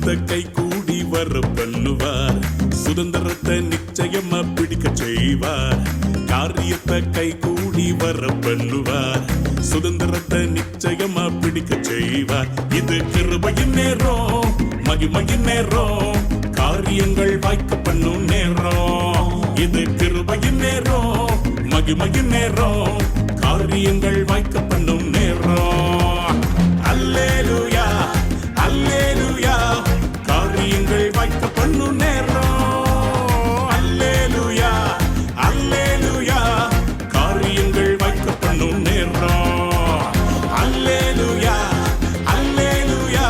காரியத்தை கை கூடி வர பண்ணுவார். சுதந்திரத்தை நிச்சயமா பிடிக்க செய்வார். காரியத்தை கை கூடி வர பண்ணுவார். சுதந்திரத்தை நிச்சயமா பிடிக்க செய்வார். இது கிருபையின் நேரம், மகிமையின் நேரம், காரியங்கள் வாய்க்க பண்ணும் நேரம். இது கிருபையின் நேரம், மகிமையின் நேரம், காரியங்கள் வாய்க்க பண்ணும் நேரம். அல்லேலூயா அல்லேலூயா, காரியங்கள் வாய்க்க பண்ணும் நேரம். அல்லேலூயா அல்லேலூயா, காரியங்கள் வாய்க்க பண்ணும் நேரம். அல்லேலூயா அல்லேலூயா,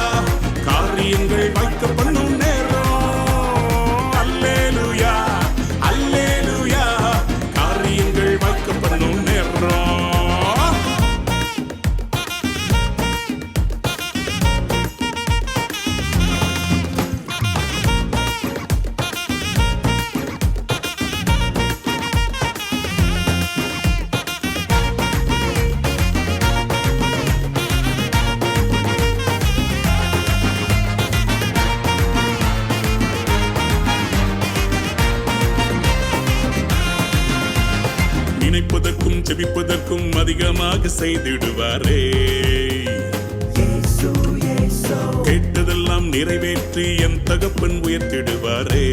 காரியங்கள் வாய்க்க பண்ணும் நேரம். அல்லேலூயா அல்லேலூயா, காரியங்கள் வாய்க்க பண்ணும் நேரம். நினைப்பதற்கும் ஜெபிப்பதற்கும் அதிகமாக செய்திடுவாரே. கேட்டதெல்லாம் நிறைவேற்றி என் தகப்பன் உயர்த்திடுவாரே.